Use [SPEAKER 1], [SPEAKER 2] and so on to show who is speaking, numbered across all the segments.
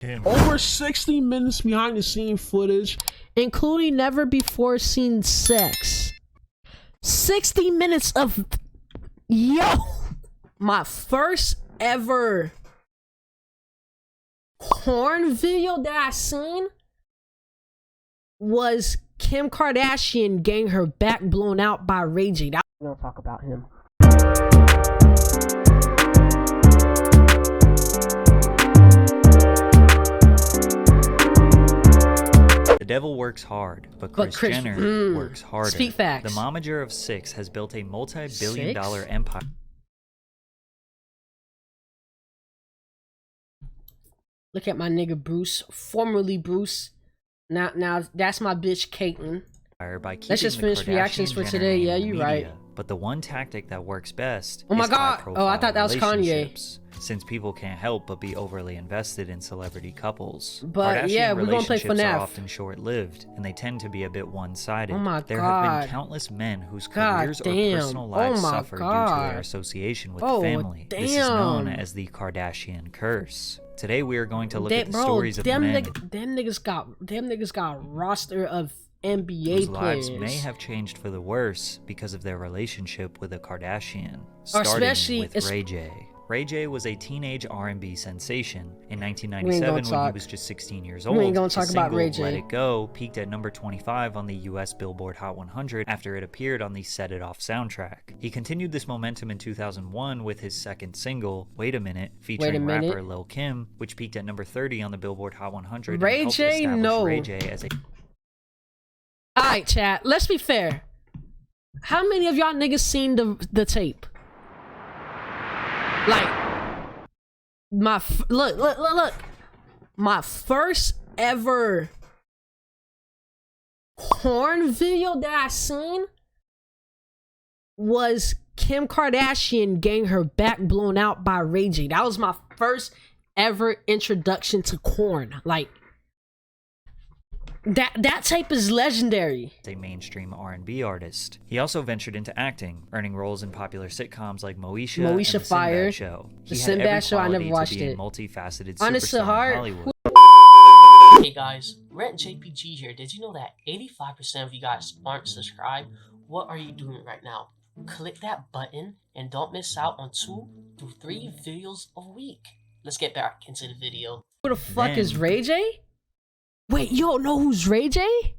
[SPEAKER 1] Over 60 minutes behind the scene footage, including never before seen sex. 60 minutes of... Yo! My first ever porn video that I seen was Kim Kardashian getting her back blown out by Ray J. We're gonna talk about him.
[SPEAKER 2] The devil works hard, but Kris Jenner works harder.
[SPEAKER 1] Speak facts.
[SPEAKER 2] The momager of 6 has built a multi-billion-dollar empire.
[SPEAKER 1] Look at my nigga Bruce, formerly Bruce. Now that's my bitch Caitlyn. Let's just finish reactions for today. Yeah, you're right.
[SPEAKER 2] But the one tactic that works best
[SPEAKER 1] oh my
[SPEAKER 2] is
[SPEAKER 1] god. Oh, I thought that was Kanye.
[SPEAKER 2] Since people can't help but be overly invested in celebrity couples.
[SPEAKER 1] But
[SPEAKER 2] Kardashian
[SPEAKER 1] yeah, we're gonna play
[SPEAKER 2] relationships
[SPEAKER 1] FNAF.
[SPEAKER 2] are often short-lived, and they tend to be a bit one-sided.
[SPEAKER 1] Oh my
[SPEAKER 2] there
[SPEAKER 1] god.
[SPEAKER 2] have been countless men whose careers or personal lives suffer due to their association with the family. This is known as the Kardashian Curse. Today we are going to look at the stories of
[SPEAKER 1] them
[SPEAKER 2] men
[SPEAKER 1] them niggas got a roster of NBA
[SPEAKER 2] whose
[SPEAKER 1] players.
[SPEAKER 2] lives may have changed for the worse because of their relationship with a Kardashian,
[SPEAKER 1] Or
[SPEAKER 2] starting with Ray J. Ray J was a teenage R&B sensation. In 1997, when he was just 16 years old,
[SPEAKER 1] we ain't gonna talk
[SPEAKER 2] his
[SPEAKER 1] about
[SPEAKER 2] single,
[SPEAKER 1] Ray J.
[SPEAKER 2] Let It Go peaked at number 25 on the US Billboard Hot 100 after it appeared on the Set It Off soundtrack. He continued this momentum in 2001 with his second single, Wait a Minute, featuring rapper Lil Kim, which peaked at number 30 on the Billboard Hot 100
[SPEAKER 1] Ray
[SPEAKER 2] and
[SPEAKER 1] J,
[SPEAKER 2] helped establish
[SPEAKER 1] no.
[SPEAKER 2] Ray J as a...
[SPEAKER 1] Alright, chat, let's be fair. How many of y'all niggas seen the tape? Like, look. My first ever porn video that I seen was Kim Kardashian getting her back blown out by Ray J. That was my first ever introduction to porn. Like, that tape is legendary.
[SPEAKER 2] A mainstream R&B artist. He also ventured into acting, earning roles in popular sitcoms like Moesha and The
[SPEAKER 1] Fire.
[SPEAKER 2] Sinbad Show.
[SPEAKER 1] The Sinbad Show, I never watched it.
[SPEAKER 2] Multifaceted
[SPEAKER 1] Honest to
[SPEAKER 2] superstar
[SPEAKER 1] heart.
[SPEAKER 2] in Hollywood.
[SPEAKER 3] Hey guys, RentJPG here. Did you know that 85% of you guys aren't subscribed? What are you doing right now? Click that button and don't miss out on 2 to 3 videos a week. Let's get back into the video.
[SPEAKER 1] Who the fuck is Ray J? Wait, you don't know who's Ray J?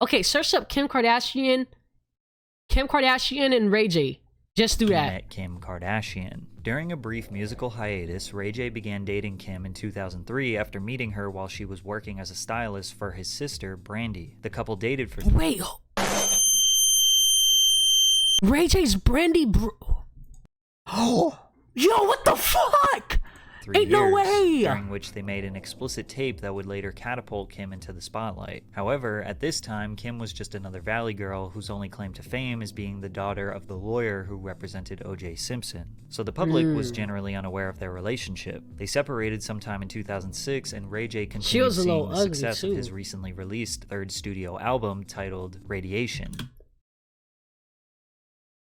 [SPEAKER 1] Okay, search up Kim Kardashian and Ray J. Just do that.
[SPEAKER 2] Met Kim Kardashian. During a brief musical hiatus, Ray J began dating Kim in 2003 after meeting her while she was working as a stylist for his sister, Brandy. The couple dated for...
[SPEAKER 1] Wait. Ray J's Brandy Oh. Yo, what the fuck?
[SPEAKER 2] 3
[SPEAKER 1] Ain't
[SPEAKER 2] years,
[SPEAKER 1] no way!
[SPEAKER 2] during which they made an explicit tape that would later catapult Kim into the spotlight. However, at this time, Kim was just another Valley girl whose only claim to fame is being the daughter of the lawyer who represented O.J. Simpson. So the public was generally unaware of their relationship. They separated sometime in 2006, and Ray J continued seeing the success of his recently released third studio album titled Radiation.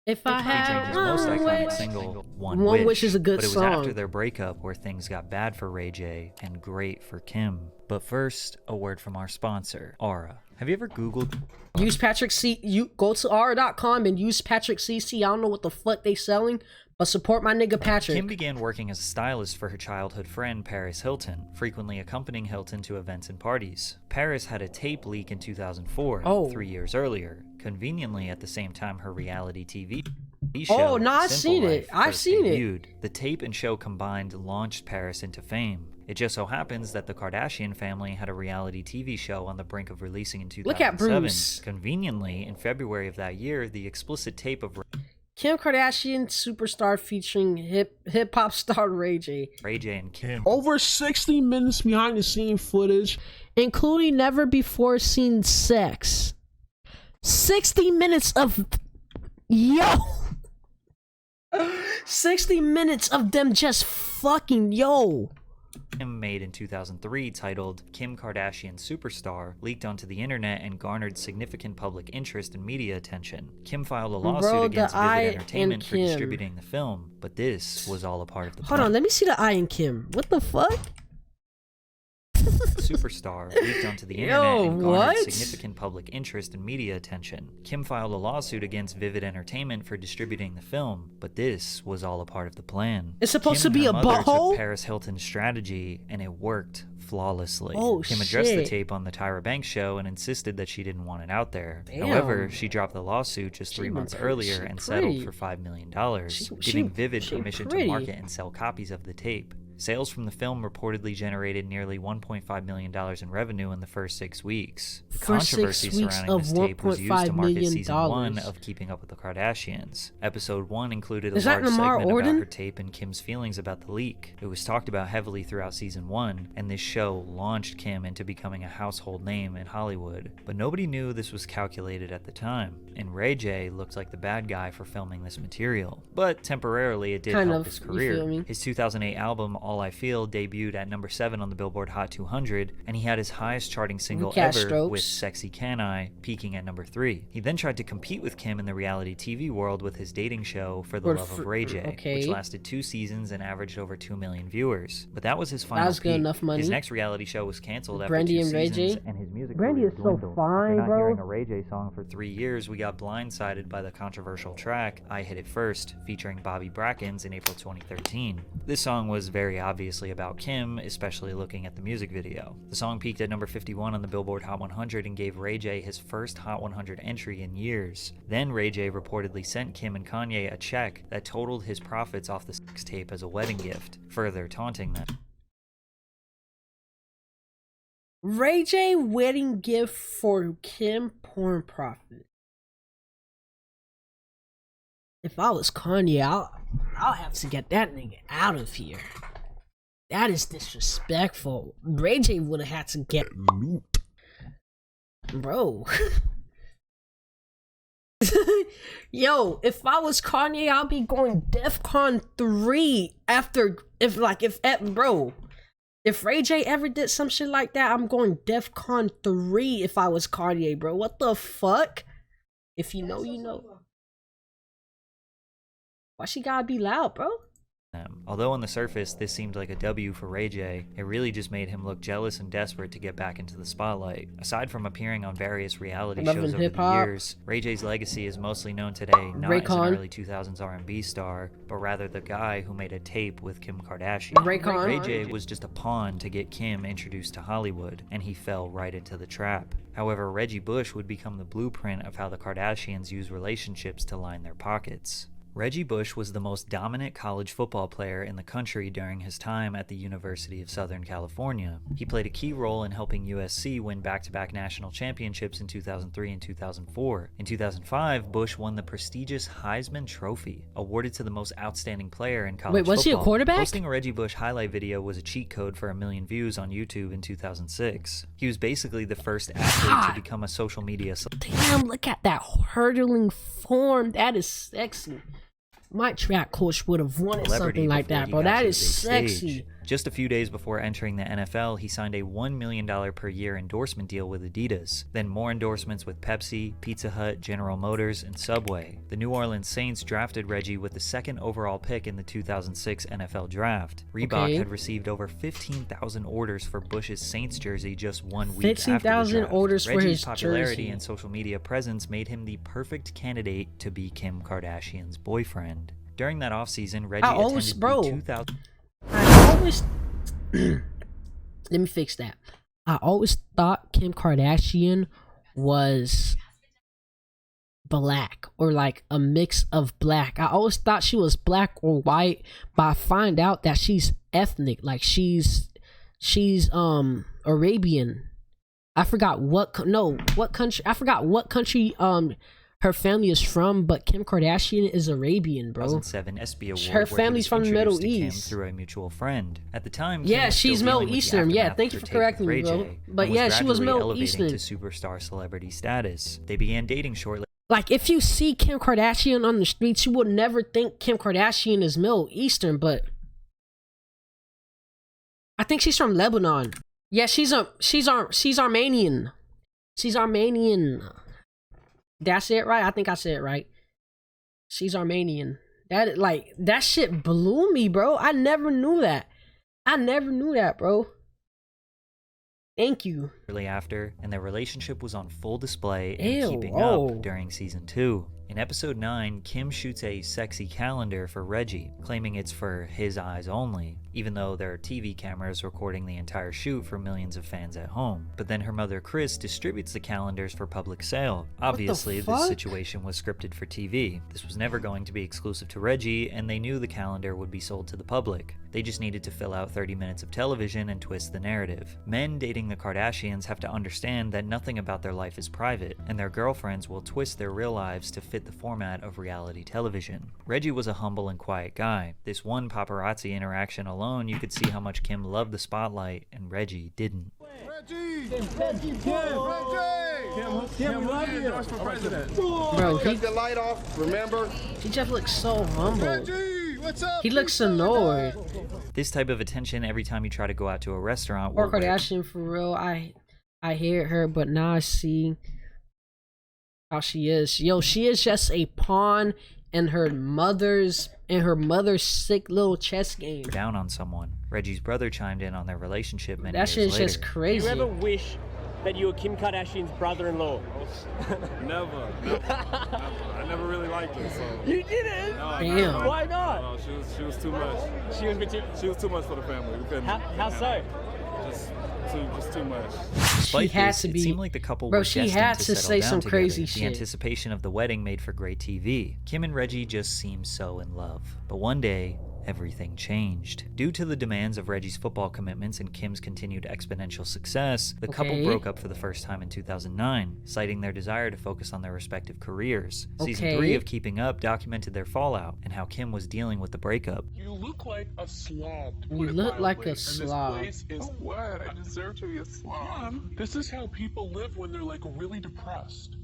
[SPEAKER 1] If I
[SPEAKER 2] Featuring
[SPEAKER 1] had
[SPEAKER 2] his most iconic
[SPEAKER 1] wish.
[SPEAKER 2] single, One
[SPEAKER 1] Wish is a good
[SPEAKER 2] but it was
[SPEAKER 1] song.
[SPEAKER 2] after their breakup where things got bad for Ray J and great for Kim. But first, a word from our sponsor, Aura. Have you ever Googled...
[SPEAKER 1] Use Patrick C. You go to aura.com and use Patrick CC. I don't know what the fuck they selling, but support my nigga Patrick.
[SPEAKER 2] Kim began working as a stylist for her childhood friend Paris Hilton, frequently accompanying Hilton to events and parties. Paris had a tape leak in 2004, 3 years earlier, conveniently at the same time her reality TV show,
[SPEAKER 1] Oh, no, I've seen it. I've seen it.
[SPEAKER 2] The tape and show combined launched Paris into fame. It just so happens that the Kardashian family had a reality TV show on the brink of releasing in 2007.
[SPEAKER 1] Look at Bruce.
[SPEAKER 2] Conveniently, in February of that year, the explicit tape of
[SPEAKER 1] Kim Kardashian Superstar featuring hip-hop star Ray J.
[SPEAKER 2] and Kim.
[SPEAKER 1] Over 60 minutes behind the scene footage, including never before seen sex. 60 minutes of... Yo! 60 minutes of them just fucking... Yo!
[SPEAKER 2] Made in 2003 titled Kim Kardashian Superstar leaked onto the internet and garnered significant public interest and media attention. Kim filed a lawsuit against Vivid Entertainment for distributing the film, but this was all a part of the plan.
[SPEAKER 1] Hold on, let me see the I in Kim. What the fuck?
[SPEAKER 2] superstar, leaked onto the internet and garnered significant public interest and media attention. Kim filed a lawsuit against Vivid Entertainment for distributing the film, but this was all a part of the plan.
[SPEAKER 1] It's supposed
[SPEAKER 2] Kim
[SPEAKER 1] to be
[SPEAKER 2] and
[SPEAKER 1] a
[SPEAKER 2] her mother
[SPEAKER 1] butthole?
[SPEAKER 2] took Paris Hilton's strategy, and it worked flawlessly.
[SPEAKER 1] Oh,
[SPEAKER 2] Kim addressed the
[SPEAKER 1] shit.
[SPEAKER 2] tape on the Tyra Banks show and insisted that she didn't want it out there.
[SPEAKER 1] Damn.
[SPEAKER 2] However, she dropped the lawsuit just 3 months earlier
[SPEAKER 1] she
[SPEAKER 2] and
[SPEAKER 1] pretty.
[SPEAKER 2] settled for $5 million, giving
[SPEAKER 1] she
[SPEAKER 2] Vivid permission to
[SPEAKER 1] pretty.
[SPEAKER 2] market and sell copies of the tape. Sales from the film reportedly generated nearly $1.5 million in revenue in the first 6 weeks. The
[SPEAKER 1] First 6
[SPEAKER 2] controversy
[SPEAKER 1] weeks
[SPEAKER 2] surrounding
[SPEAKER 1] of
[SPEAKER 2] this tape was used to
[SPEAKER 1] $1.5
[SPEAKER 2] market
[SPEAKER 1] million.
[SPEAKER 2] season 1 of Keeping Up with the Kardashians. Episode 1 included a
[SPEAKER 1] Is that
[SPEAKER 2] large
[SPEAKER 1] Lamar
[SPEAKER 2] segment
[SPEAKER 1] Odom?
[SPEAKER 2] about her tape and Kim's feelings about the leak. It was talked about heavily throughout season 1, and this show launched Kim into becoming a household name in Hollywood. But nobody knew this was calculated at the time, and Ray J looked like the bad guy for filming this material. But temporarily it did
[SPEAKER 1] Kind
[SPEAKER 2] help
[SPEAKER 1] of,
[SPEAKER 2] his
[SPEAKER 1] you
[SPEAKER 2] career.
[SPEAKER 1] feel me?
[SPEAKER 2] His 2008 album All I Feel debuted at number 7 on the Billboard Hot 200, and he had his highest charting single
[SPEAKER 1] Cat
[SPEAKER 2] ever
[SPEAKER 1] strokes.
[SPEAKER 2] with Sexy Can I, peaking at number 3. He then tried to compete with Kim in the reality TV world with his dating show For the Love of Ray J, which lasted 2 seasons and averaged over 2 million viewers. But that was his final
[SPEAKER 1] was good
[SPEAKER 2] peak.
[SPEAKER 1] enough money.
[SPEAKER 2] His next reality show was canceled after
[SPEAKER 1] Brandy
[SPEAKER 2] 2
[SPEAKER 1] and Ray
[SPEAKER 2] seasons,
[SPEAKER 1] J?
[SPEAKER 2] and his music
[SPEAKER 1] Brandy
[SPEAKER 2] career
[SPEAKER 1] is so
[SPEAKER 2] dwindled.
[SPEAKER 1] fine,
[SPEAKER 2] After not
[SPEAKER 1] bro.
[SPEAKER 2] hearing a Ray J song for 3 years, we got blindsided by the controversial track I Hit It First, featuring Bobby Brackens in April 2013. This song was very obviously about Kim, especially looking at the music video. The song peaked at number 51 on the Billboard Hot 100 and gave Ray J his first Hot 100 entry in years. Then Ray J reportedly sent Kim and Kanye a check that totaled his profits off the sex tape as a wedding gift, further taunting them.
[SPEAKER 1] Ray J wedding gift for Kim porn profit. If I was Kanye, I'll have to get that nigga out of here. That is disrespectful. Ray J would have had to get loot. Bro. Yo, if I was Kanye, I'll be going DEFCON 3 after if Ray J ever did some shit like that, I'm going DEFCON 3 if I was Kanye, bro. What the fuck? If you know, you know. Why she gotta be loud, bro?
[SPEAKER 2] Although on the surface this seemed like a W for Ray J, it really just made him look jealous and desperate to get back into the spotlight. Aside from appearing on various reality shows over the years, Ray J's legacy is mostly known today not as an early 2000s R&B star, but rather the guy who made a tape with Kim Kardashian. Ray J was just a pawn to get Kim introduced to Hollywood, and he fell right into the trap. However, Reggie Bush would become the blueprint of how the Kardashians use relationships to line their pockets. Reggie Bush was the most dominant college football player in the country during his time at the University of Southern California. He played a key role in helping USC win back-to-back national championships in 2003 and 2004. In 2005, Bush won the prestigious Heisman Trophy, awarded to the most outstanding player in college football.
[SPEAKER 1] Wait, was he a quarterback?
[SPEAKER 2] Posting a Reggie Bush highlight video was a cheat code for 1 million views on YouTube in 2006. He was basically the first athlete to become a social media
[SPEAKER 1] Damn, look at that hurdling form. That is sexy. My track coach would have wanted something like that, bro. That is sexy.
[SPEAKER 2] Just a few days before entering the NFL, he signed a $1 million per year endorsement deal with Adidas, then more endorsements with Pepsi, Pizza Hut, General Motors, and Subway. The New Orleans Saints drafted Reggie with the 2nd overall pick in the 2006 NFL Draft. Reebok had received over 15,000 orders for Bush's Saints jersey just 1 week after the draft.
[SPEAKER 1] 15,000 orders for his
[SPEAKER 2] Reggie's popularity
[SPEAKER 1] jersey.
[SPEAKER 2] and social media presence made him the perfect candidate to be Kim Kardashian's boyfriend. During that offseason, Reggie attended the 2000...
[SPEAKER 1] I always let me fix that. I always thought Kim Kardashian was black or like a mix of black. I always thought she was black or white, but I find out that she's ethnic. Like she's Arabian. I forgot what country. I forgot what country her family is from, but Kim Kardashian is Arabian, bro.
[SPEAKER 2] 2007 ESPY Award.
[SPEAKER 1] Her family's from the Middle East.
[SPEAKER 2] Through a mutual friend. At the time,
[SPEAKER 1] yeah, she's Middle Eastern. Yeah, thank you for correcting me, bro. But yeah, she was Middle Eastern.
[SPEAKER 2] To superstar celebrity status. They began dating shortly.
[SPEAKER 1] Like, if you see Kim Kardashian on the streets, you would never think Kim Kardashian is Middle Eastern, but I think she's from Lebanon. Yeah, she's Armenian. She's Armenian. Did I say it right? I think I said it right. She's Armenian. That shit blew me, bro. I never knew that. Bro. Thank you.
[SPEAKER 2] Shortly after, and their relationship was on full display in
[SPEAKER 1] Ew,
[SPEAKER 2] Keeping Up during season 2. In episode 9, Kim shoots a sexy calendar for Reggie, claiming it's for his eyes only, even though there are TV cameras recording the entire shoot for millions of fans at home. But then her mother Chris distributes the calendars for public sale. Obviously, this situation was scripted for TV. This was never going to be exclusive to Reggie, and they knew the calendar would be sold to the public. They just needed to fill out 30 minutes of television and twist the narrative. Men dating the Kardashians have to understand that nothing about their life is private, and their girlfriends will twist their real lives to fit the format of reality television. Reggie was a humble and quiet guy. This one paparazzi interaction alone, you could see how much Kim loved the spotlight and Reggie didn't.
[SPEAKER 4] Reggie! Reggie! Kim, love you. For president.
[SPEAKER 1] Bro,
[SPEAKER 4] Cut the light off, remember?
[SPEAKER 1] he just looks so humble.
[SPEAKER 4] Reggie, what's up?
[SPEAKER 1] He looks annoyed.
[SPEAKER 2] This type of attention every time you try to go out to a restaurant
[SPEAKER 1] Poor
[SPEAKER 2] will rip.
[SPEAKER 1] Kardashian, for real. I hear her, but now I see how she is. Yo, she is just a pawn in her mother's sick little chess game.
[SPEAKER 2] Down on someone. Reggie's brother chimed in on their relationship many
[SPEAKER 1] That
[SPEAKER 2] years
[SPEAKER 1] shit's
[SPEAKER 2] later.
[SPEAKER 1] just crazy.
[SPEAKER 5] Do you ever wish that you were Kim Kardashian's brother-in-law?
[SPEAKER 6] Never. I never really liked her, so.
[SPEAKER 5] You didn't?
[SPEAKER 6] No, I
[SPEAKER 1] Damn.
[SPEAKER 6] never.
[SPEAKER 5] Why not?
[SPEAKER 6] No, she was too much.
[SPEAKER 5] She was too.
[SPEAKER 6] She was too much for the family. We couldn't.
[SPEAKER 5] How so?
[SPEAKER 6] Just too much.
[SPEAKER 2] Despite
[SPEAKER 1] had
[SPEAKER 2] this,
[SPEAKER 1] to
[SPEAKER 2] it
[SPEAKER 1] be-
[SPEAKER 2] seemed like the couple
[SPEAKER 1] Bro,
[SPEAKER 2] were
[SPEAKER 1] she
[SPEAKER 2] destined
[SPEAKER 1] had to
[SPEAKER 2] settle
[SPEAKER 1] say
[SPEAKER 2] down
[SPEAKER 1] some
[SPEAKER 2] together.
[SPEAKER 1] crazy
[SPEAKER 2] The
[SPEAKER 1] shit.
[SPEAKER 2] anticipation of the wedding made for great TV. Kim and Reggie just seemed so in love. But one day, everything changed. Due to the demands of Reggie's football commitments and Kim's continued exponential success, the couple
[SPEAKER 1] Okay.
[SPEAKER 2] broke up for the first time in 2009, citing their desire to focus on their respective careers. Season
[SPEAKER 1] Okay.
[SPEAKER 2] 3 of Keeping Up documented their fallout and how Kim was dealing with the breakup.
[SPEAKER 7] You look like a slob. to
[SPEAKER 1] You
[SPEAKER 7] put it
[SPEAKER 1] look like
[SPEAKER 7] mildly.
[SPEAKER 1] a
[SPEAKER 7] And
[SPEAKER 1] slob.
[SPEAKER 7] This place is what? I deserve to be a slob. This is how people live when they're like really depressed.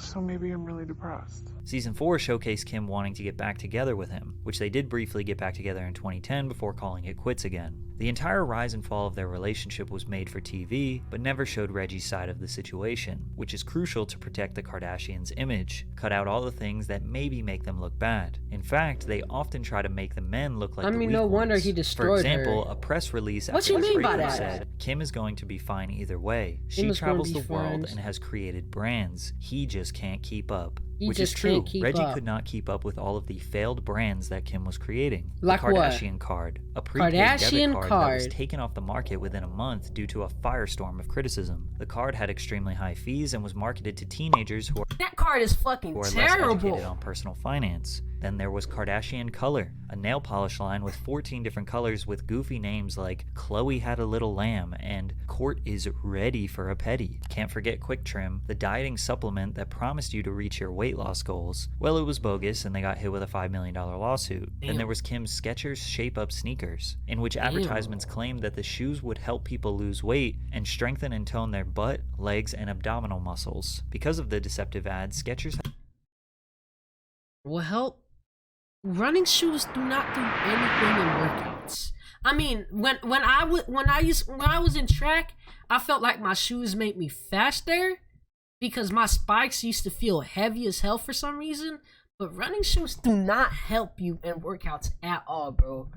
[SPEAKER 7] So maybe I'm really depressed.
[SPEAKER 2] Season 4 showcased Kim wanting to get back together with him, which they did briefly get back together in 2010 before calling it quits again. The entire rise and fall of their relationship was made for TV, but never showed Reggie's side of the situation, which is crucial to protect the Kardashians' image. Cut out all the things that maybe make them look bad. In fact, they often try to make the men look like
[SPEAKER 1] I
[SPEAKER 2] the
[SPEAKER 1] mean,
[SPEAKER 2] weak
[SPEAKER 1] no wonder
[SPEAKER 2] ones.
[SPEAKER 1] he
[SPEAKER 2] For
[SPEAKER 1] destroyed
[SPEAKER 2] example,
[SPEAKER 1] her.
[SPEAKER 2] a press release
[SPEAKER 1] What
[SPEAKER 2] after
[SPEAKER 1] you
[SPEAKER 2] the
[SPEAKER 1] mean by
[SPEAKER 2] breakup
[SPEAKER 1] that?
[SPEAKER 2] said, Kim is going to be fine either way. She
[SPEAKER 1] Kim is gonna
[SPEAKER 2] travels
[SPEAKER 1] be
[SPEAKER 2] the world
[SPEAKER 1] friends.
[SPEAKER 2] and has created brands. He just can't keep up.
[SPEAKER 1] He
[SPEAKER 2] Which is
[SPEAKER 1] just
[SPEAKER 2] true.
[SPEAKER 1] can't keep
[SPEAKER 2] Reggie
[SPEAKER 1] up.
[SPEAKER 2] could not keep up with all of the failed brands that Kim was creating.
[SPEAKER 1] Like
[SPEAKER 2] the
[SPEAKER 1] what?
[SPEAKER 2] Kardashian card, a prepaid
[SPEAKER 1] Kardashian
[SPEAKER 2] debit card that was
[SPEAKER 1] card.
[SPEAKER 2] taken off the market within a month due to a firestorm of criticism. The card had extremely high fees and was marketed to teenagers who
[SPEAKER 1] That card is fucking
[SPEAKER 2] are less
[SPEAKER 1] terrible.
[SPEAKER 2] educated on personal finance. Then there was Kardashian Color, a nail polish line with 14 different colors with goofy names like Chloe Had a Little Lamb and Court is Ready for a Petty. Can't forget Quick Trim, the dieting supplement that promised you to reach your weight loss goals. Well, it was bogus and they got hit with a $5 million lawsuit. Then there was Kim's Skechers Shape Up sneakers, in which advertisements claimed that the shoes would help people lose weight and strengthen and tone their butt, legs, and abdominal muscles. Because of the deceptive ads, Skechers
[SPEAKER 1] Will help. Running shoes do not do anything in workouts. I mean, when I was in track, I felt like my shoes made me faster because my spikes used to feel heavy as hell for some reason. But running shoes do not help you in workouts at all, bro.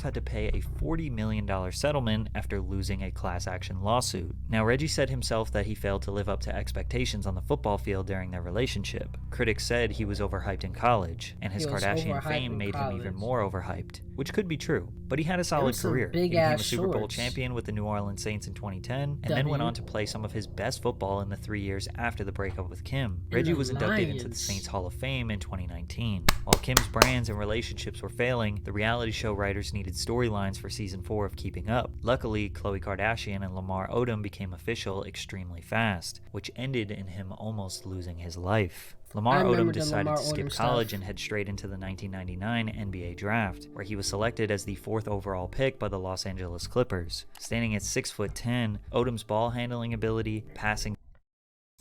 [SPEAKER 2] had to pay a $40 million settlement after losing a class action lawsuit. Now, Reggie said himself that he failed to live up to expectations on the football field during their relationship. Critics said he was overhyped in college, and his
[SPEAKER 1] He was
[SPEAKER 2] Kardashian
[SPEAKER 1] overhyped
[SPEAKER 2] fame
[SPEAKER 1] in
[SPEAKER 2] made him even
[SPEAKER 1] college.
[SPEAKER 2] more overhyped, which could be true. But he had a solid
[SPEAKER 1] some
[SPEAKER 2] career. He became a
[SPEAKER 1] big-ass
[SPEAKER 2] Super Bowl
[SPEAKER 1] shorts.
[SPEAKER 2] champion with the New Orleans Saints in 2010, and then went
[SPEAKER 1] W.
[SPEAKER 2] on to play some of his best football in the 3 years after the breakup with Kim. Reggie
[SPEAKER 1] the
[SPEAKER 2] was inducted into the
[SPEAKER 1] Lions.
[SPEAKER 2] Saints Hall of Fame in 2019. While Kim's brands and relationships were failing, the reality show writers needed storylines for season 4 of Keeping Up. Luckily, Khloe Kardashian and Lamar Odom became official extremely fast, which ended in him almost losing his life. Lamar
[SPEAKER 1] remember
[SPEAKER 2] Odom
[SPEAKER 1] the
[SPEAKER 2] decided
[SPEAKER 1] Lamar
[SPEAKER 2] to skip
[SPEAKER 1] Odom
[SPEAKER 2] college
[SPEAKER 1] stuff.
[SPEAKER 2] and head straight into the 1999 NBA draft, where he was selected as the 4th overall pick by the Los Angeles Clippers. Standing at 6'10", Odom's ball handling ability, passing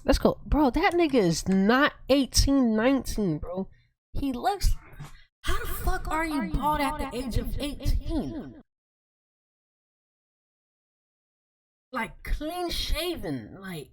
[SPEAKER 1] Let's go. Bro, that nigga is not 18, 19, bro. He looks... How the fuck are you bald at the age of 18? Like, clean shaven. Like,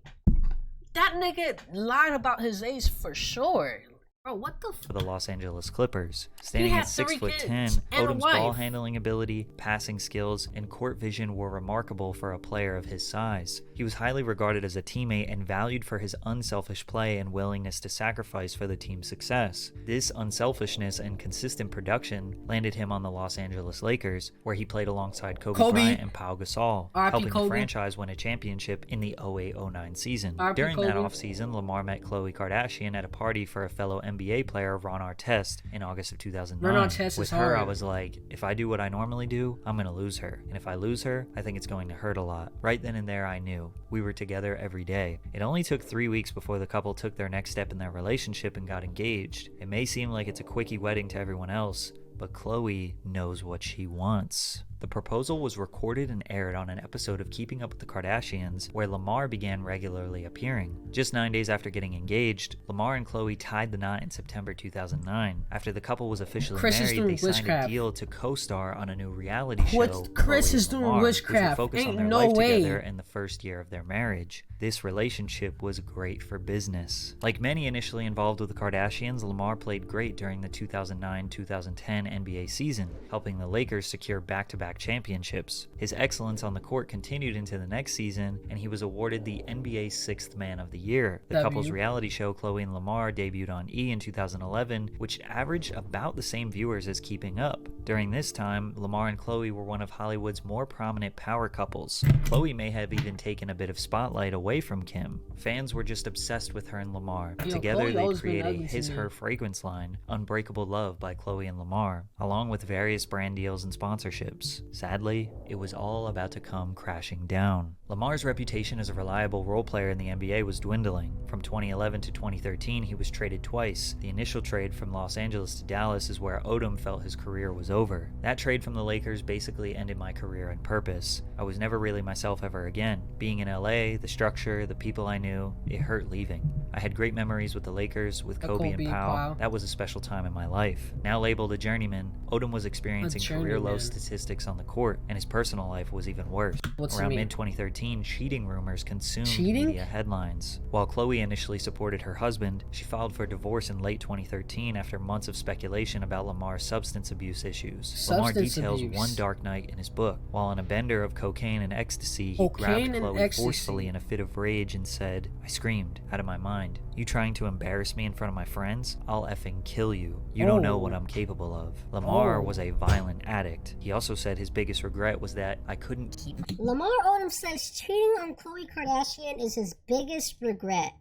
[SPEAKER 1] that nigga lied about his age for sure. Bro, what the
[SPEAKER 2] for the Los Angeles Clippers. Standing at 6'10", Odom's ball handling ability, passing skills, and court vision were remarkable for a player of his size. He was highly regarded as a teammate and valued for his unselfish play and willingness to sacrifice for the team's success. This unselfishness and consistent production landed him on the Los Angeles Lakers, where he played alongside Kobe Bryant and Pau Gasol, helping the franchise win a championship in the 08-09 season. During that offseason, Lamar met Khloe Kardashian at a party for a fellow NBA player, Ron Artest, in August of 2009. With her, I was like, if I do what I normally do, I'm gonna lose her. And if I lose her, I think it's going to hurt a lot. Right then and there, I knew. We were together every day. It only took 3 weeks before the couple took their next step in their relationship and got engaged. It may seem like it's a quickie wedding to everyone else, but Khloe knows what she wants. The proposal was recorded and aired on an episode of Keeping Up with the Kardashians, where Lamar began regularly appearing. Just 9 days after getting engaged, Lamar and Khloe tied the knot in September 2009. After the couple was officially married, they signed a deal to co-star on a new reality show,
[SPEAKER 1] Chris is doing witchcraft.
[SPEAKER 2] Which would focus on their life together in the first year of their marriage. This relationship was great for business. Like many initially involved with the Kardashians, Lamar played great during the 2009-2010 NBA season, helping the Lakers secure back-to-back championships. His excellence on the court continued into the next season, and he was awarded the NBA's 6th Man of the Year. The couple's reality show, Khloe and Lamar, debuted on E! In 2011, which averaged about the same viewers as Keeping Up. During this time, Lamar and Khloe were one of Hollywood's more prominent power couples. Khloe may have even taken a bit of spotlight away from Kim. Fans were just obsessed with her and Lamar. Together, they create a his-her fragrance line, Unbreakable Love by Khloe and Lamar, along with various brand deals and sponsorships. Sadly, it was all about to come crashing down. Lamar's reputation as a reliable role player in the NBA was dwindling. From 2011 to 2013, he was traded twice. The initial trade from Los Angeles to Dallas is where Odom felt his career was over. That trade from the Lakers basically ended my career and purpose. I was never really myself ever again. Being in LA, the structure, the people I knew, it hurt leaving. I had great memories with the Lakers, with Kobe and Pau. That was a special time in my life. Now labeled a journeyman, Odom was experiencing career low statistics on the court, and his personal life was even worse. Around mid-2013, cheating rumors consumed media headlines. While Khloe initially supported her husband, she filed for divorce in late 2013 after months of speculation about Lamar's substance abuse issues. Lamar details one dark night in his book. While on a bender of cocaine and ecstasy, he grabbed Khloe forcefully in a fit of rage and said, "I screamed, out of my mind. You trying to embarrass me in front of my friends? I'll effing kill you. You don't know what I'm capable of." Lamar was a violent addict. He also said his biggest regret was that I couldn't keep.
[SPEAKER 8] Lamar Odom says cheating on Khloe Kardashian is his biggest regret.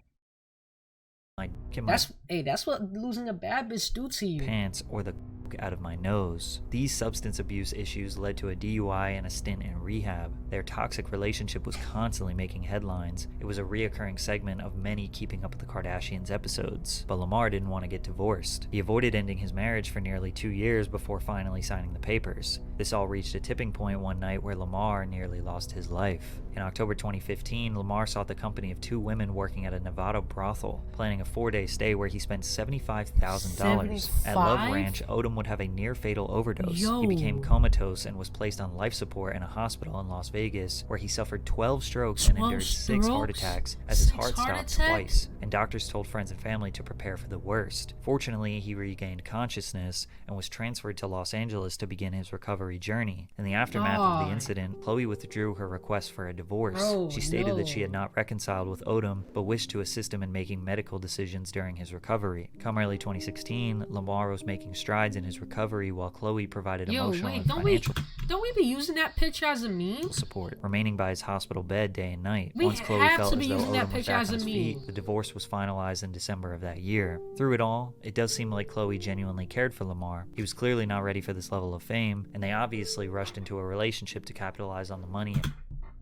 [SPEAKER 1] That's what losing a bad bitch do to you.
[SPEAKER 2] Pants or the out of my nose. These substance abuse issues led to a DUI and a stint in rehab. Their toxic relationship was constantly making headlines. It was a reoccurring segment of many Keeping Up with the Kardashians episodes. But Lamar didn't want to get divorced. He avoided ending his marriage for nearly 2 years before finally signing the papers. This all reached a tipping point one night where Lamar nearly lost his life. In October 2015, Lamar sought the company of 2 women working at a Nevada brothel, planning a 4-day stay where he spent $75,000. At Love Ranch, Odom would have a near-fatal overdose. He became comatose and was placed on life support in a hospital in Las Vegas, where he suffered 12 strokes and endured 6 heart attacks as his heart stopped twice, and doctors told friends and family to prepare for the worst. Fortunately, he regained consciousness and was transferred to Los Angeles to begin his recovery journey. In the aftermath of the incident, Khloe withdrew her request for a divorce. She stated that she had not reconciled with Odom, but wished to assist him in making medical decisions during his recovery. Come early 2016, Lamar was making strides in his recovery while Khloe provided emotional and financial
[SPEAKER 1] don't we be using that picture as a meme?
[SPEAKER 2] Support, remaining by his hospital bed day and night.
[SPEAKER 1] We
[SPEAKER 2] Once Khloe
[SPEAKER 1] have
[SPEAKER 2] felt
[SPEAKER 1] to
[SPEAKER 2] as
[SPEAKER 1] be
[SPEAKER 2] though
[SPEAKER 1] using that
[SPEAKER 2] Odom was
[SPEAKER 1] picture
[SPEAKER 2] back
[SPEAKER 1] as
[SPEAKER 2] on
[SPEAKER 1] a
[SPEAKER 2] his
[SPEAKER 1] meme.
[SPEAKER 2] feet, the divorce was finalized in December of that year. Through it all, it does seem like Khloe genuinely cared for Lamar. He was clearly not ready for this level of fame, and they obviously rushed into a relationship to capitalize on the money and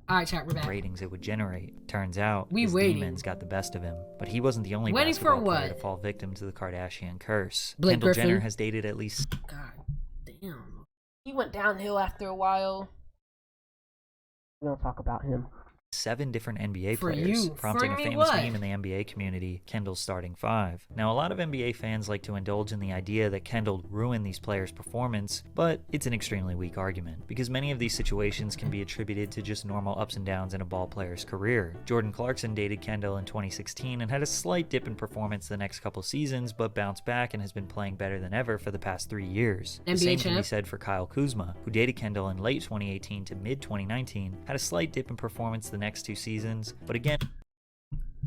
[SPEAKER 1] Alright, chat, we're back.
[SPEAKER 2] ratings it would generate. Turns out, his demons got the best of him. But he wasn't the only basketball player to fall victim to the Kardashian curse. Kendall Jenner has dated at least...
[SPEAKER 1] God damn. He went downhill after a while. We don't talk about him.
[SPEAKER 2] 7 different NBA
[SPEAKER 1] For
[SPEAKER 2] players,
[SPEAKER 1] you.
[SPEAKER 2] prompting
[SPEAKER 1] For
[SPEAKER 2] a
[SPEAKER 1] me,
[SPEAKER 2] famous
[SPEAKER 1] what?
[SPEAKER 2] meme in the NBA community, Kendall's starting 5. Now, a lot of NBA fans like to indulge in the idea that Kendall ruined these players' performance, but it's an extremely weak argument, because many of these situations can be attributed to just normal ups and downs in a ball player's career. Jordan Clarkson dated Kendall in 2016 and had a slight dip in performance the next couple seasons, but bounced back and has been playing better than ever for the past 3 years. The
[SPEAKER 1] NBA
[SPEAKER 2] same can be
[SPEAKER 1] champ?
[SPEAKER 2] said for Kyle Kuzma, who dated Kendall in late 2018 to mid-2019, had a slight dip in performance the next 2 seasons, but again,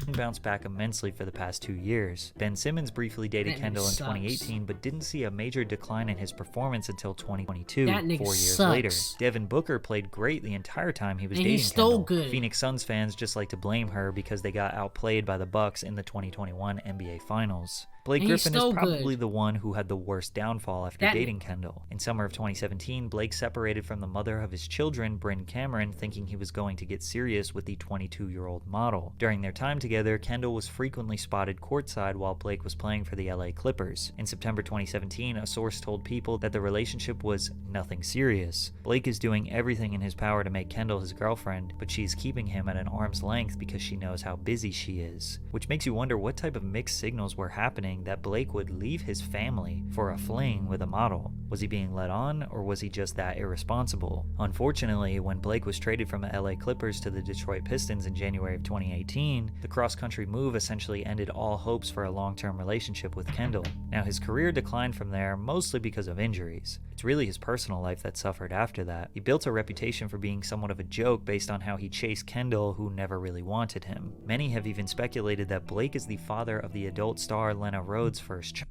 [SPEAKER 2] bounced back immensely for the past 2 years. Ben Simmons briefly dated
[SPEAKER 1] That
[SPEAKER 2] Kendall in
[SPEAKER 1] nigga sucks.
[SPEAKER 2] 2018, but didn't see a major decline in his performance until 2022,
[SPEAKER 1] That
[SPEAKER 2] 4
[SPEAKER 1] nigga
[SPEAKER 2] years
[SPEAKER 1] sucks.
[SPEAKER 2] later. Devin Booker played great the entire time he was
[SPEAKER 1] And
[SPEAKER 2] dating
[SPEAKER 1] he's still
[SPEAKER 2] Kendall.
[SPEAKER 1] good.
[SPEAKER 2] Phoenix Suns fans just like to blame her because they got outplayed by the Bucks in the 2021 NBA Finals. Blake
[SPEAKER 1] And he's
[SPEAKER 2] Griffin is
[SPEAKER 1] still
[SPEAKER 2] probably
[SPEAKER 1] good.
[SPEAKER 2] the one who had the worst downfall after
[SPEAKER 1] That
[SPEAKER 2] dating Kendall. In summer of 2017, Blake separated from the mother of his children, Bryn Cameron, thinking he was going to get serious with the 22-year-old model. During their time together, Kendall was frequently spotted courtside while Blake was playing for the LA Clippers. In September 2017, a source told People that the relationship was nothing serious. Blake is doing everything in his power to make Kendall his girlfriend, but she's keeping him at an arm's length because she knows how busy she is. Which makes you wonder what type of mixed signals were happening that Blake would leave his family for a fling with a model. Was he being led on, or was he just that irresponsible? Unfortunately, when Blake was traded from the LA Clippers to the Detroit Pistons in January of 2018, the cross-country move essentially ended all hopes for a long-term relationship with Kendall. Now, his career declined from there mostly because of injuries. It's really his personal life that suffered after that. He built a reputation for being somewhat of a joke based on how he chased Kendall, who never really wanted him. Many have even speculated that Blake is the father of the adult star Lena Rhodes' first child.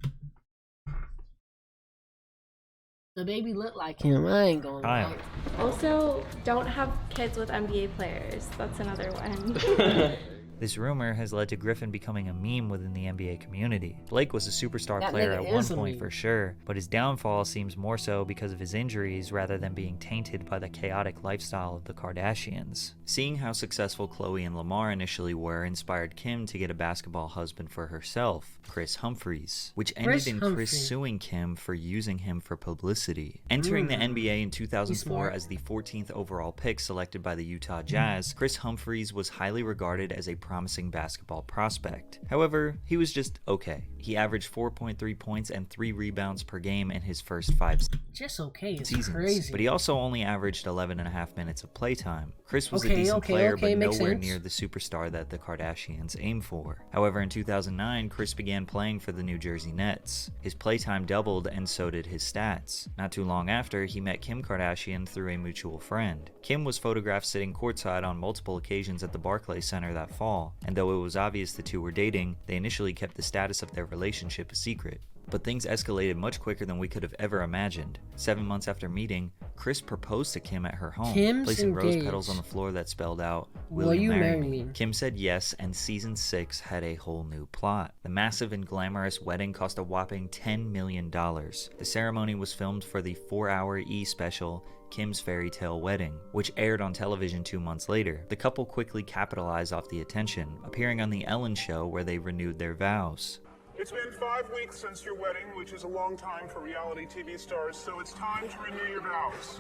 [SPEAKER 1] The baby looked like him. I ain't gonna lie.
[SPEAKER 9] Also, don't have kids with NBA players. That's another one.
[SPEAKER 2] This rumor has led to Griffin becoming a meme within the NBA community. Blake was a superstar
[SPEAKER 1] That
[SPEAKER 2] player
[SPEAKER 1] nigga
[SPEAKER 2] at one
[SPEAKER 1] is a
[SPEAKER 2] point
[SPEAKER 1] meme.
[SPEAKER 2] for sure, but his downfall seems more so because of his injuries rather than being tainted by the chaotic lifestyle of the Kardashians. Seeing how successful Khloe and Lamar initially were inspired Kim to get a basketball husband for herself, Chris Humphries, which ended in Chris suing Kim for using him for publicity. Entering the NBA in 2004 as the 14th overall pick selected by the Utah Jazz, Chris Humphries was highly regarded as a promising basketball prospect. However, he was just okay. He averaged 4.3 points and 3 rebounds per game in his first 5
[SPEAKER 1] Just okay. It's
[SPEAKER 2] seasons,
[SPEAKER 1] crazy.
[SPEAKER 2] but he also only averaged 11.5 minutes of playtime. Chris was a
[SPEAKER 1] Okay,
[SPEAKER 2] decent player, but
[SPEAKER 1] makes
[SPEAKER 2] nowhere
[SPEAKER 1] sense.
[SPEAKER 2] near the superstar that the Kardashians aim for. However, in 2009, Chris began playing for the New Jersey Nets. His playtime doubled, and so did his stats. Not too long after, he met Kim Kardashian through a mutual friend. Kim was photographed sitting courtside on multiple occasions at the Barclays Center that fall, and though it was obvious the two were dating, they initially kept the status of their relationship a secret. But things escalated much quicker than we could have ever imagined. 7 months after meeting, Chris proposed to Kim at her home,
[SPEAKER 1] Kim's
[SPEAKER 2] placing rose
[SPEAKER 1] engaged.
[SPEAKER 2] petals on the floor that spelled out,
[SPEAKER 1] Will you marry me?
[SPEAKER 2] Kim said yes, and season 6 had a whole new plot. The massive and glamorous wedding cost a whopping $10 million. The ceremony was filmed for the 4-hour E! special, Kim's Fairy Tale Wedding, which aired on television 2 months later. The couple quickly capitalized off the attention, appearing on The Ellen Show where they renewed their vows.
[SPEAKER 7] It's been 5 weeks since your wedding, which is a long time for reality TV stars, so it's time to renew your vows.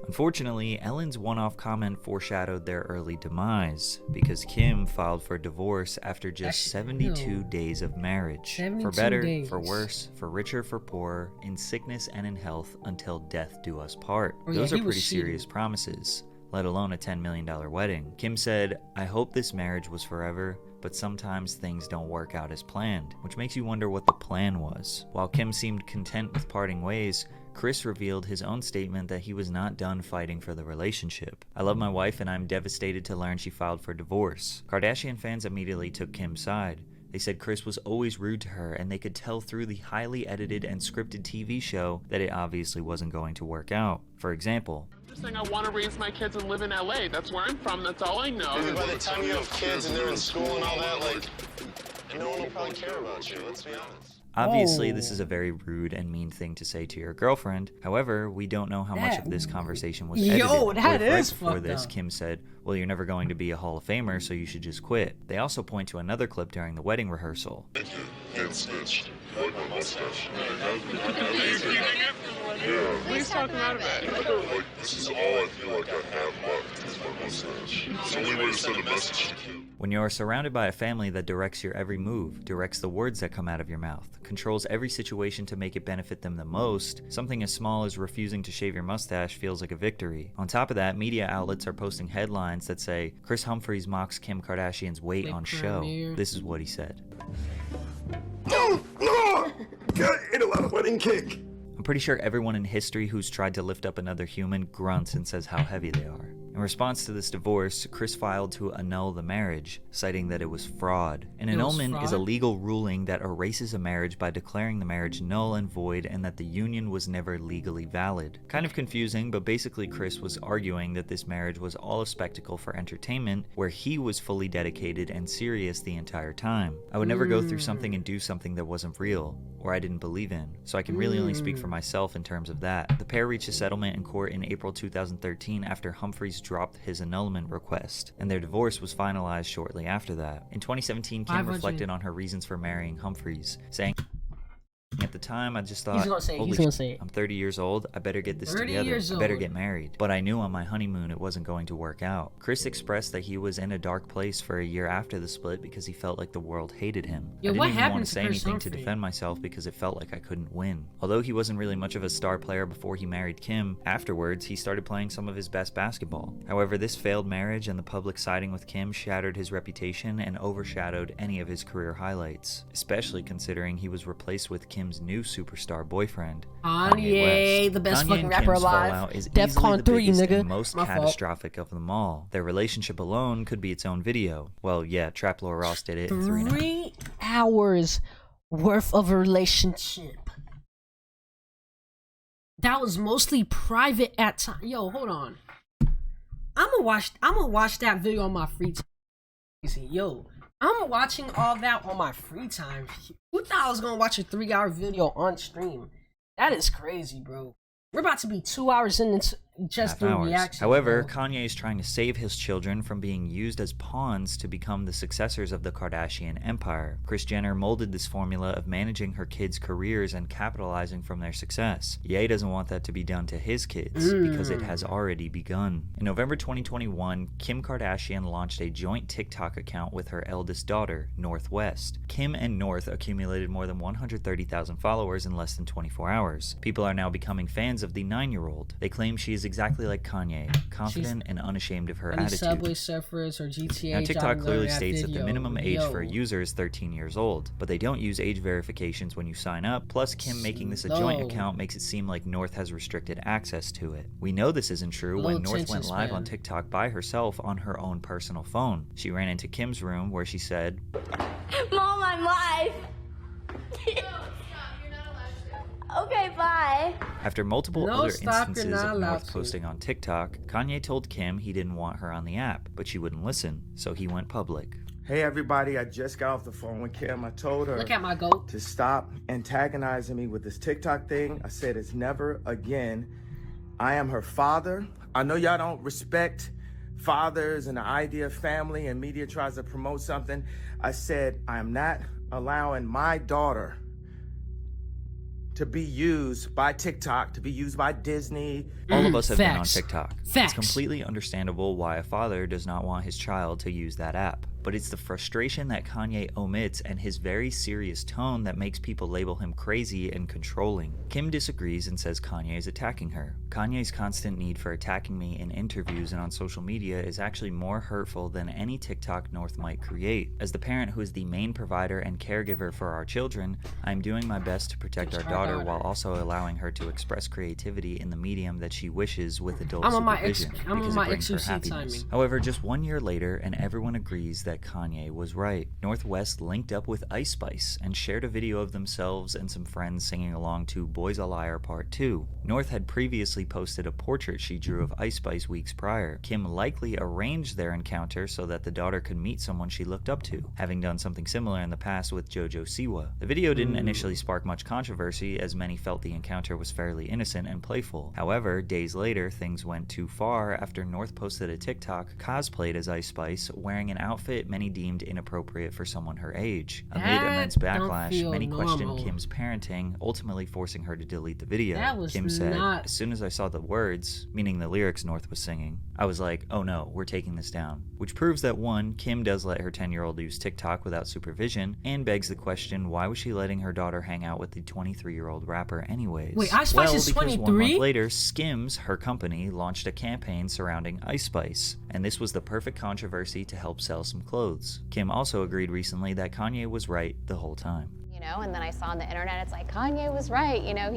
[SPEAKER 2] Unfortunately, Ellen's one-off comment foreshadowed their early demise, because Kim filed for divorce after just 72 days of marriage.
[SPEAKER 1] 72
[SPEAKER 2] For better,
[SPEAKER 1] days.
[SPEAKER 2] for worse, for richer, for poorer, in sickness and in health, until death do us part.
[SPEAKER 1] Oh, yeah,
[SPEAKER 2] Those are
[SPEAKER 1] he was
[SPEAKER 2] pretty serious
[SPEAKER 1] cheating.
[SPEAKER 2] promises, let alone a $10 million wedding. Kim said, "I hope this marriage was forever, but sometimes things don't work out as planned," which makes you wonder what the plan was. While Kim seemed content with parting ways, Chris revealed his own statement that he was not done fighting for the relationship. "I love my wife and I'm devastated to learn she filed for divorce." Kardashian fans immediately took Kim's side. They said Chris was always rude to her, and they could tell through the highly edited and scripted TV show that it obviously wasn't going to work out. For example,
[SPEAKER 7] Just saying I want to raise my kids and live in LA. That's where I'm from. That's all I know.
[SPEAKER 10] By the time you have kids and they're in school and all that, like, no one will probably care about you, let's be honest.
[SPEAKER 2] obviously this is a very rude and mean thing to say to your girlfriend. However, we don't know how much of this conversation was edited.
[SPEAKER 1] Yo, that
[SPEAKER 2] Right
[SPEAKER 1] is
[SPEAKER 2] before
[SPEAKER 1] fucked
[SPEAKER 2] this,
[SPEAKER 1] up.
[SPEAKER 2] Kim said, "Well, you're never going to be a Hall of Famer, so you should just quit." They also point to another clip during the wedding rehearsal.
[SPEAKER 10] Yeah.
[SPEAKER 9] Please talk about it.
[SPEAKER 10] Like, this is all I feel like I have left is my mustache. It's the only way to send a message to Kim.
[SPEAKER 2] When you are surrounded by a family that directs your every move, directs the words that come out of your mouth, controls every situation to make it benefit them the most, something as small as refusing to shave your mustache feels like a victory. On top of that, media outlets are posting headlines that say, Kris Humphries mocks Kim Kardashian's weight on show. This is what he said.
[SPEAKER 10] No! Get a lot of wedding cake!
[SPEAKER 2] I'm pretty sure everyone in history who's tried to lift up another human grunts and says how heavy they are. In response to this divorce, Kris filed to annul the marriage, citing that it was fraud. An annulment is a legal ruling that erases a marriage by declaring the marriage null and void and that the union was never legally valid. Kind of confusing, but basically Kris was arguing that this marriage was all a spectacle for entertainment, where he was fully dedicated and serious the entire time. I would never go through something and do something that wasn't real, or I didn't believe in, so I can really only speak for myself in terms of that. The pair reached a settlement in court in April 2013 after Humphries dropped his annulment request, and their divorce was finalized shortly after that. In 2017, Kim reflected on her reasons for marrying Humphries, saying, at the time, I just thought, holy shit, I'm 30 years old, I better get this together, I better get married. But I knew on my honeymoon it wasn't going to work out. Kris expressed that he was in a dark place for a year after the split because he felt like the world hated him. I didn't even want to say anything to defend myself because it felt like I couldn't win. Although he wasn't really much of a star player before he married Kim, afterwards he started playing some of his best basketball. However, this failed marriage and the public siding with Kim shattered his reputation and overshadowed any of his career highlights, especially considering he was replaced with Kim's new superstar boyfriend, Kanye West.
[SPEAKER 1] The best
[SPEAKER 2] Kanye
[SPEAKER 1] fucking
[SPEAKER 2] and
[SPEAKER 1] rapper
[SPEAKER 2] Kim's
[SPEAKER 1] alive.
[SPEAKER 2] fallout is
[SPEAKER 1] DEF
[SPEAKER 2] easily
[SPEAKER 1] CON
[SPEAKER 2] the
[SPEAKER 1] 3,
[SPEAKER 2] biggest
[SPEAKER 1] nigga.
[SPEAKER 2] and most catastrophic of them all. Their relationship alone could be its own video. Well, yeah, Trap Lord Ross did it in
[SPEAKER 1] 3 hours worth of a relationship. That was mostly private at time. Yo, hold on. I'm gonna watch that video on my free time. Yo, I'm watching all that on my free time. Who thought I was gonna watch a 3-hour video on stream? That is crazy, bro. We're about to be 2 hours into just the reaction.
[SPEAKER 2] However, Kanye is trying to save his children from being used as pawns to become the successors of the Kardashian empire. Kris Jenner molded this formula of managing her kids' careers and capitalizing from their success. Ye doesn't want that to be done to his kids because it has already begun. In November 2021, Kim Kardashian launched a joint TikTok account with her eldest daughter, North West. Kim and North accumulated more than 130,000 followers in less than 24 hours. People are now becoming fans of the 9-year-old. They claim she is exactly like Kanye, confident and unashamed of her attitude.
[SPEAKER 1] Subway Surfers or GTA.
[SPEAKER 2] Now, TikTok clearly states that the minimum age for a user is 13 years old, but they don't use age verifications when you sign up. Plus, Kim making this a joint account makes it seem like North has restricted access to it. We know this isn't true when North went live on TikTok by herself on her own personal phone. She ran into Kim's room where she said,
[SPEAKER 9] Mom, I'm live. Okay, bye.
[SPEAKER 2] After multiple other instances of North posting on TikTok, Kanye told Kim he didn't want her on the app, but she wouldn't listen, so he went public.
[SPEAKER 11] Hey everybody, I just got off the phone with Kim. I told her
[SPEAKER 1] Look at my goat.
[SPEAKER 11] to stop antagonizing me with this TikTok thing. I said it's never again. I am her father. I know y'all don't respect fathers and the idea of family, and media tries to promote something. I said I am not allowing my daughter to be used by TikTok, to be used by Disney.
[SPEAKER 2] All of us have been on TikTok.
[SPEAKER 1] Facts.
[SPEAKER 2] It's completely understandable why a father does not want his child to use that app. But it's the frustration that Kanye omits and his very serious tone that makes people label him crazy and controlling. Kim disagrees and says Kanye is attacking her. Kanye's constant need for attacking me in interviews and on social media is actually more hurtful than any TikTok North might create. As the parent who is the main provider and caregiver for our children, I am doing my best to protect our daughter while also allowing her to express creativity in the medium that she wishes with adult supervision because it brings her happiness. However, just 1 year later, and everyone agrees that Kanye was right. North West linked up with Ice Spice and shared a video of themselves and some friends singing along to Boys a Liar Part 2. North had previously posted a portrait she drew of Ice Spice weeks prior. Kim likely arranged their encounter so that the daughter could meet someone she looked up to, having done something similar in the past with JoJo Siwa. The video didn't initially spark much controversy especially as many felt the encounter was fairly innocent and playful. However, days later, things went too far after North posted a TikTok cosplayed as Ice Spice, wearing an outfit many deemed inappropriate for someone her age. Amid immense backlash, many questioned Kim's parenting, ultimately forcing her to delete the video. Kim said, "As soon as I saw the words," meaning the lyrics North was singing, "I was like, oh no, we're taking this down." Which proves that 1, Kim does let her 10-year-old use TikTok without supervision, and begs the question, why was she letting her daughter hang out with the 23-year-old rapper anyways?
[SPEAKER 1] Wait, Ice Spice is 23?
[SPEAKER 2] 1 month later, Skims, her company, launched a campaign surrounding Ice Spice, and this was the perfect controversy to help sell some clothes. Kim also agreed recently that Kanye was right the whole time.
[SPEAKER 12] You know, and then I saw on the internet, it's like, Kanye was right, you know,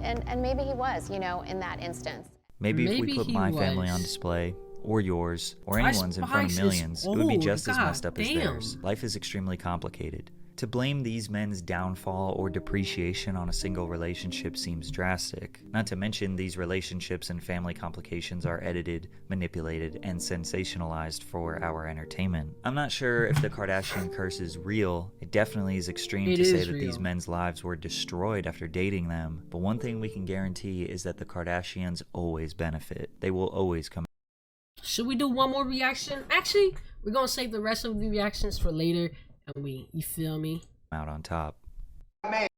[SPEAKER 12] and maybe he was, you know, in that instance.
[SPEAKER 2] Maybe if we put my family on display, or yours, or anyone's in front of millions, it would be just as messed up as theirs. Life is extremely complicated. To blame these men's downfall or depreciation on a single relationship seems drastic. Not to mention, these relationships and family complications are edited, manipulated, and sensationalized for our entertainment. I'm not sure if the Kardashian curse is real. It definitely is extreme to say that these men's lives were destroyed after dating them. But one thing we can guarantee is that the Kardashians always benefit. They will always come.
[SPEAKER 1] Should we do one more reaction? Actually, we're gonna save the rest of the reactions for later. And you feel me?
[SPEAKER 2] Out on top.
[SPEAKER 10] Man.